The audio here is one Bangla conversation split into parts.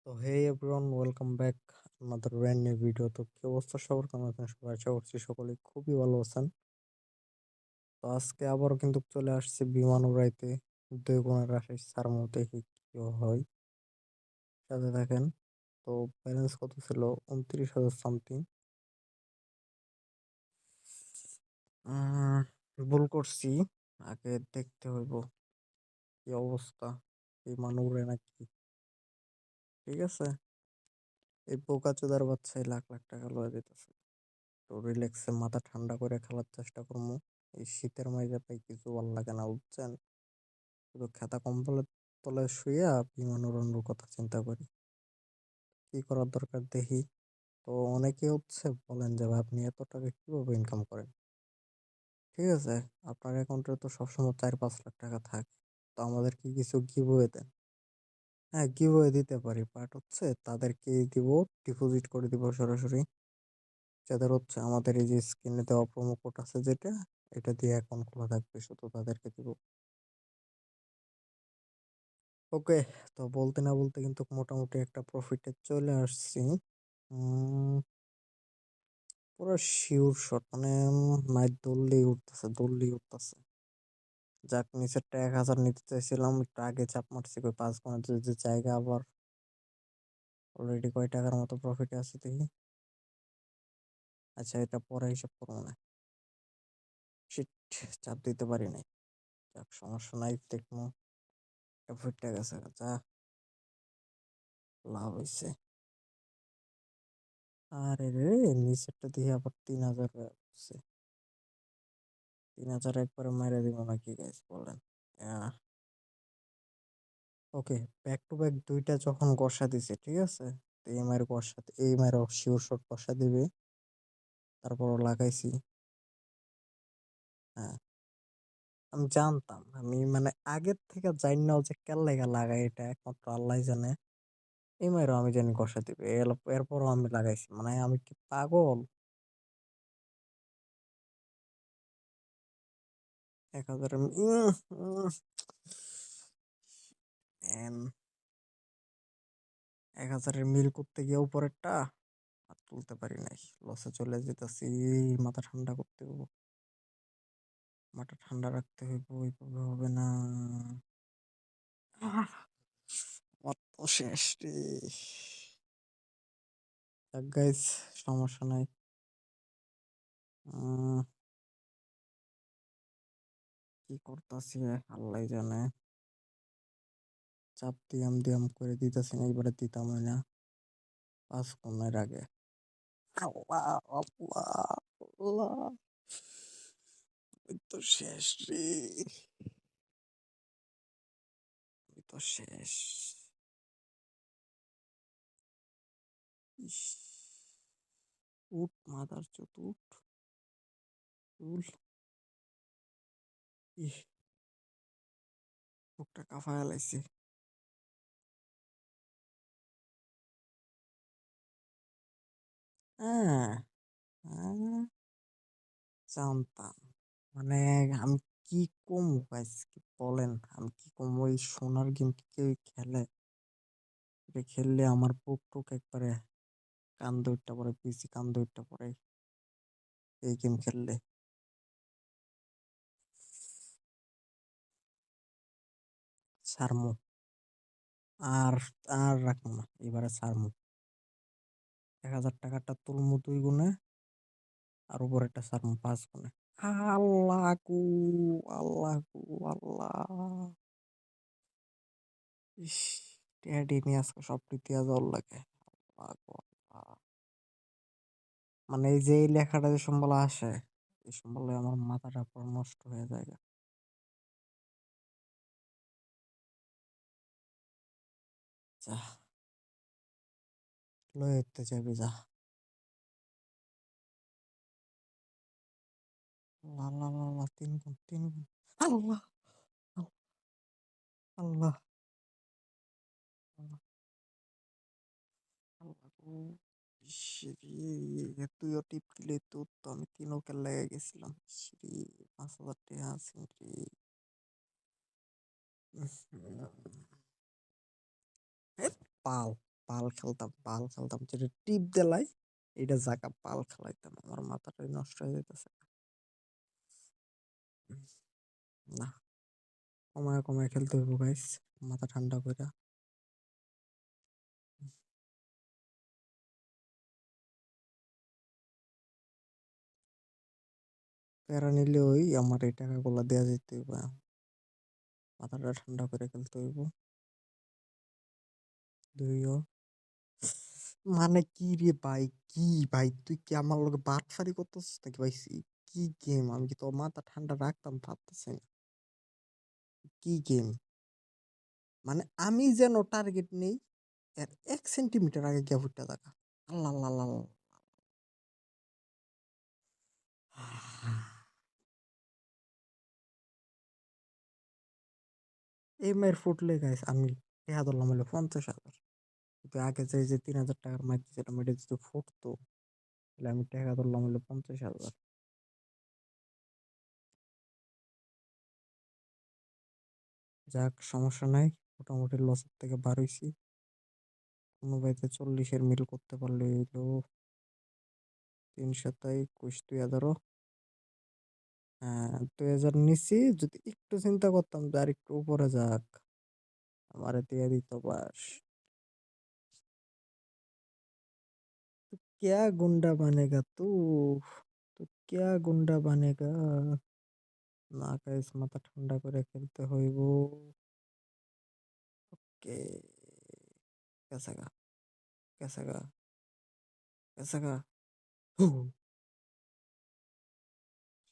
তো হে এভরিওয়ান, ওয়েলকাম ব্যাক আমাদের ব্র্যান্ড নিউ ভিডিও। তো কি অবস্থা সবার, কেমন আছেন সবাই? আশা করছি সকলে খুবই ভালো আছেন। তো আজকে আবারও কিন্তু চলে আসছে বিমান উড়াইতে দুই বোনের রাশি সার মধ্যে কি কি হয় সাথে থাকেন। তো ব্যালেন্স কত ছিল? 29,000 সামথিং। ভুল করছি, আগে দেখতে হইব কি অবস্থা, বিমান উড়ে নাকি। ঠিক আছে, এই বোকা চোদার বাচ্চাই লাখ লাখ টাকা লয়ে দিতেছে। তো রিল্যাক্সে মাথা ঠান্ডা করে খেলার চেষ্টা করবো। এই শীতের মাঝে তাই কিছু ভালো লাগে না, বুঝছেন? শুধু খেতা কম্বলের তলে শুয়ে বিমান উড়ানোর কথা চিন্তা করি। কি করার দরকার দেখি। তো অনেকে বলেন যে ভাই, আপনি এত টাকা কিভাবে ইনকাম করেন? ঠিক আছে, আপনার অ্যাকাউন্টে তো সবসময় 4-5 লাখ টাকা থাকে। তো আমাদের কি কিছু গিভওয়ে দেন? হ্যাঁ, গিভওয়ে দিতে পারি, বাট তাদেরকে দিব, ডিপোজিট করে দিব সরাসরি। যাদের আমাদের এই যে স্ক্রিনে দেওয়া প্রোমো কোড আছে যেটা, এটা দিয়ে অ্যাকাউন্ট খোলা থাকবে, শুধু তাদেরকে দিব। ওকে, তো বলতে না বলতে কিন্তু মোটামুটি একটা প্রফিটে চলে আসছি। উম, পুরো শিওর শট, মানে নাই দৌড়লেই উঠতেছে, দৌড়লেই উঠতেছে। যাক, নিচেরটা 1,000 নিতে চাইছিলাম, একটু আগে চাপ মারছি কই 5 গুণের যে জায়গা। আবার অলরেডি কয় টাকার মতো প্রফিটে আছে দেখি। আচ্ছা, এটা পরে হিসাব করবো না। শিট, চাপ দিতে পারি নাই। যাক, সমস্যা নাই, দেখবো। প্রফিটটা গেছে, যা লাভ হয়েছে। আরে রে, নিচেরটা দিয়ে আবার 3,000 হচ্ছে। 3,000 একবারে মাইরা দিব নাকি গাইস, বলেন? ওকে, ব্যাক টু ব্যাক দুইটা যখন কষা দিছে, ঠিক আছে। তো এই মায়ের কষা, এই মায়ের শিওর শট কষা দিবে। তারপরও লাগাইছি। হ্যাঁ, আমি জানতাম, আমি মানে আগের থেকে জানি না যে কেন লেগা লাগাই, এটা একমাত্র আল্লাহ জানে। এই মায়েরও আমি জানি কষা দিবে, এরপরও আমি লাগাইছি, মানে আমি কি পাগল? 1,000 1,000-এর মিল করতে গিয়ে উপরেরটা আর তুলতে পারি নাই, লসে চলে যেতেছি। মাথা ঠান্ডা করতে হইব, মাথা ঠান্ডা রাখতে হইব, ওইভাবে হবে না। আমার তো শেষ রে। গাইস, সমস্যা নাই। উম, কি করতেছি আল্লাহ জানে। চাপ দিয়াম দিয়াম করে দিতেছি না, এবারে দিতাম না 5 কোণের আগে। আল্লাহ, আল্লাহ, আল্লাহ, ওই তো শেষ রে, ওই তো শেষ। ইস, উঠ মাদার চোদ, উঠ, উল, ইস, বুকটা কাঁপায় লাইছে। হ্যাঁ, হ্যাঁ, জানতাম। মানে আমি কি কম গাইস, কি বলেন? আমি কি কম, ওই সোনার গেম কি কেউ খেলে? এটা খেললে আমার বুক টুক একবারে কান দুইটা পরে, পিসি কান দুইটা পরে এই গেম খেললে। সারমু, আর আর রাখবো না, এবারে সারমু। 1,000 টাকাটা তুলমু 2 গুণে, আর উপরেরটা সারমু 5 গুণে। আল্লাহ গো, আল্লাহ গো, আল্লাহ। ইস, ট্যাডি নিয়ে আজকে সব দিয়া জল লাগে। আল্লাহ গো, আল্লাহ। মানে এই যে এই লেখাটা যে সম্বল আসে, এই সম্বলে আমার মাথাটা পুরো নষ্ট হয়ে যায়। যা, লয়ে উঠতে চাইবি, যা। আল্লাহ, আল্লাহ, আল্লাহ, আল্লাহ, 3 গুণ, 3 গুণ। আল্লাহ, আল্লাহ, আল্লাহ, আল্লাহ গো। ইসরে, তুইও টিপ দিলে তো আমি 3 ওকে লেগে গেছিলাম। ইসরে, 5,000 টাকা আছে রে। উম, এ, পাও, বাল খেলতাম, বাল খেলতাম, যেটা টিপ দেলাই এটা জায়গা বাল খেলাইতাম, আমার মাথাটাই নষ্ট হয়ে যেতেছে। না, কমায় কমায় খেলতে হইব গাইস, মাথা ঠান্ডা কইরা। প্যারা নিলে ওই আমার এই টাকাগুলা দেয়া যেতে হইব, মাথাটা ঠান্ডা করে খেলতে হইব। দুইও মানে কি রে ভাই, কি ভাই তুই কি আমার লগে বাটফারি করতেছিস নাকি ভাই? কি গেম, আমি কি তোর মাথা ঠান্ডা রাখতাম পারতেছি না। কি গেম, মানে আমি যেন টার্গেট নেই এর 1 সেন্টিমিটার আগে গিয়া ফুটটা থাকা। আল্লাহ আল্লাহ আল্লাহ আল্লাহ। এই মায়ের ফুটলে গাইস আমি টেহা ধরলাম হলো 50,000। কিন্তু আগে যে 3,000 টাকার মাইর যেটা মেরে যদি ফুটতো, তাহলে আমি টাকা ধরলাম হলো 50,000। যাক সমস্যা নাই, মোটামুটি লসের থেকে বার হইছি। কোনো বাইতে 40-এর মিল করতে পারলে হইলো 3 7 21 2000। হ্যাঁ 2000 নিছি, যদি একটু চিন্তা করতাম যে আর একটু উপরে যাক, আমারে দিয়ে দিত বাস। क्या गुंडा बनेगा तू क्या गुंडा बनेगा। না গাইস, মাথা ঠান্ডা করে খেলতে হইব। কে কেসাগা, কেসাগা, কেসাগা। হু,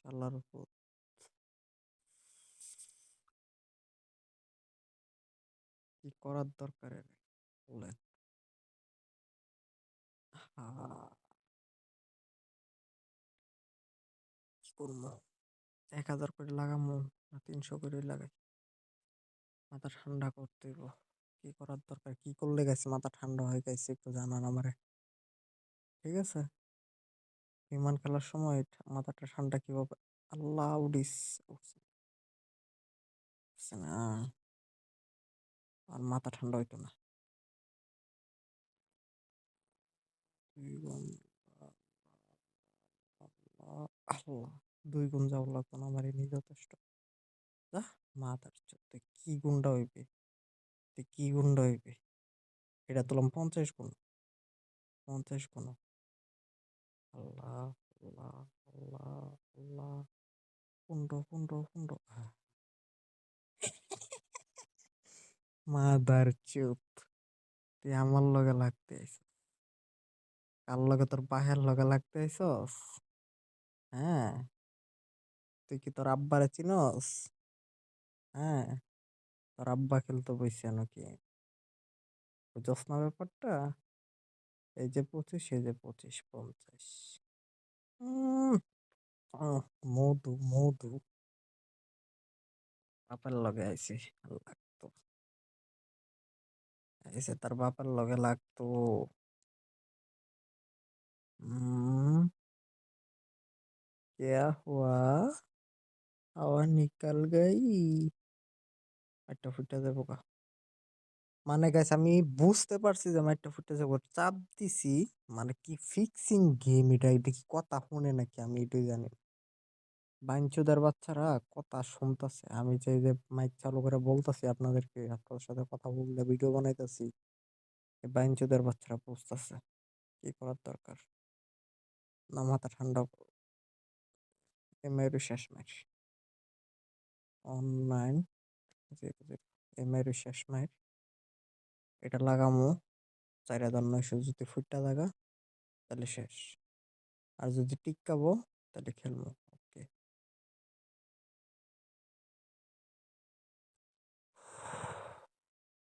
শালার উপর কি করার দরকার এর বলেন। হ্যাঁ, কি করবো, 1,000 করে লাগামো না 300 করে লাগাই? মাথা ঠান্ডা করতে হইব। কি করার দরকার, কি করলে গেছে মাথা ঠান্ডা হয়ে গেছে একটু জানান আমারে। ঠিক আছে, বিমান খেলার সময় মাথাটা ঠান্ডা কিভাবে। আল্লাহ উডিস উঠছে না, আর মাথা ঠান্ডা হইতো না। 2 গুণ, আল্লাহ, আল্লাহ, 2 গুণ যাও লাগতো না, আমার এমনি যথেষ্ট। যা, মাথার চোদ্দ কি গুণটা হইবে, কি গুণটা হইবে, এটা তুলাম 50 গুণ, 50 গুণ। আল্লাহ, আল্লাহ, আল্লাহ, আল্লাহ, 15 15 15। মাদার চোদ, তুই আমার লগে লাগতে আইস, কার লগে, তোর বাহের লগে লাগতে আইসস? হ্যাঁ, তুই কি তোর আব্বারে চিনস? হ্যাঁ, তোর আব্বা খেলতে বইছে নাকি, বুঝস না ব্যাপারটা? এই যে 25, এই যে 25 50। উম, মধু মধু, বাপের লগে আইছে, লাগতো, আইছে তার বাপের লগে লাগতো। हम्म, क्या हुआ, हवा निकल गई। একটা ফুটা যাবো কা, মানে গাইস আমি বুঝতে পারছি যে আমি একটা ফুটা যাবো, চাপ দিছি। মানে কি ফিক্সিং গেম এটা, এটা কি কথা শুনে নাকি আমি এটাই জানি না। বাইঞ্চোদার বাচ্চারা কথা শুনতাছে, আমি যে মাইক চালু করে বলতাছি আপনাদেরকে, আপনাদের সাথে কথা বললে ভিডিও বানাইতাছি, এই বাইঞ্চোদার বাচ্চারা বুঝতাছে। কি করার দরকার, না মাথা ঠান্ডা, এমআইয়ের শেষ ম্যাচ, অনলাইন 0-0, এমআইয়ের শেষ ম্যাচ। এটা লাগামো 4,900, যদি ফুটটা লাগা তাহলে শেষ, আর যদি টিকাবো তাহলে খেলবো। ওকে,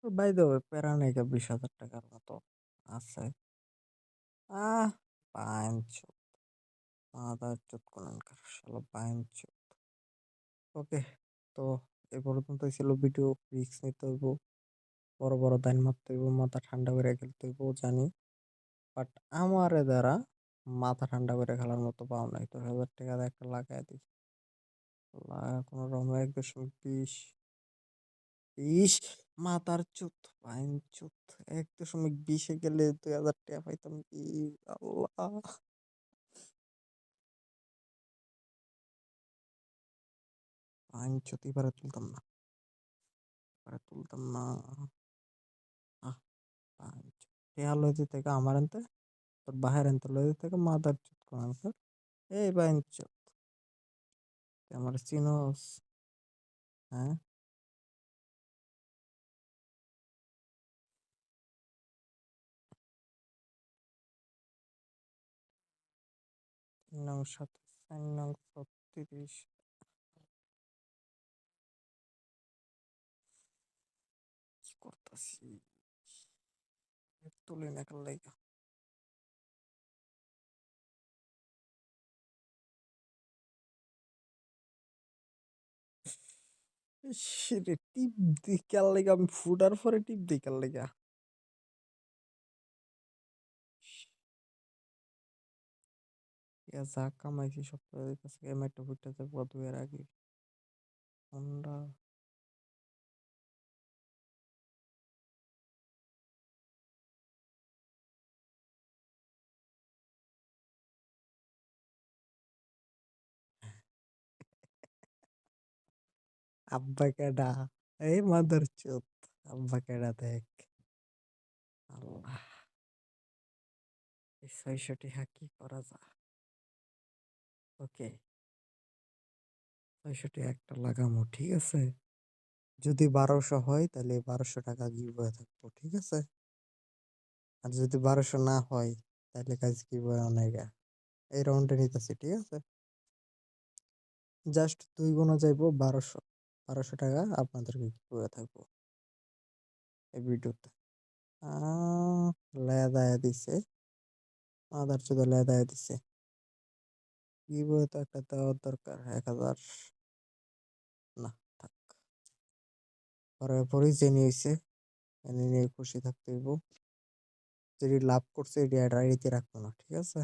বাই দ্য ওয়ে প্যারা নাইকা 20,000 টাকার মতো আছে। আহ পাঁচ, আদা চোদ কোনকার শালা পাঁচ। ওকে, তো এ পর্যন্তই ছিল ভিডিও। রিস্ক নিতে হইব, বড় বড় দাইন মারতে হইব, মাথা ঠান্ডা করে খেলতে হইব জানি, বাট আমারে দ্বারা মাথা ঠান্ডা করে খেলার মতো পাও নাই। 10,000 টাকা দিয়ে একটা লাগাই দিই, লাগা কোনো রকম 1.20। ইস! মাথার চুত, পাইন চুত। ১.২০ এ গেলে ২,০০০ টাকা পাইতাম কি? আল্লাহ! পাইন চুত, এবারে তুলতাম না। এবারে তুলতাম না। আহ! পাইন চুত। টেহা লইতে থেকে আমার আনতে, তোর বাহির আনতে লইতে থেকে মাদার চুত কোনানকার। এই পাইন চুত, তুই আমারে চিনোস? হ্যাঁ? ৩ নং ২৭, ৪ নং ৩৬। কি করতাছি? তুলি না একার লাইগা। ইসরে! টিপ দিই ক্যার লাইগা? আমি ফুডার পরে টিপ দেই ক্যার লাইগা? যা কামাইছি সব করে দিতেছে। এমআইটা ফুইটা যাবো ২ এর আগে। হোন্ডা। আব্বা কেডা? এই মাদারচোদ! আব্বা কেডা দেখ। আল্লাহ! এই ৬০০ টিহা কি করা যায়? ওকে, ৬০০ টিহা একটা লাগামু, ঠিক আছে? যদি ১২০০ হয় তাহলে ৳১২০০ গিভওয়ে থাকবো, ঠিক আছে? আর যদি ১২০০ না হয় তাহলে গাইস গিভওয়ে অনেগা। এই রাউন্ডে নিতেছি, ঠিক আছে? জাস্ট ২ গুণা যাইবো ১২০০। ৳১২০০ আপনাদেরকে গিভওয়ে থাকবো এই ভিডিওতে। আ লেদায়া দিছে। মাদারচোদে লেদায়া দিছে। গিভওয়ে তো একটা দেওয়ার দরকার ১০০০। না, থাক। পরে জেনে হইছে। এনে নিয়ে খুশি থাকতে হইব। যেটি লাভ করছে এটি আর আইডিতে রাখবো না, ঠিক আছে?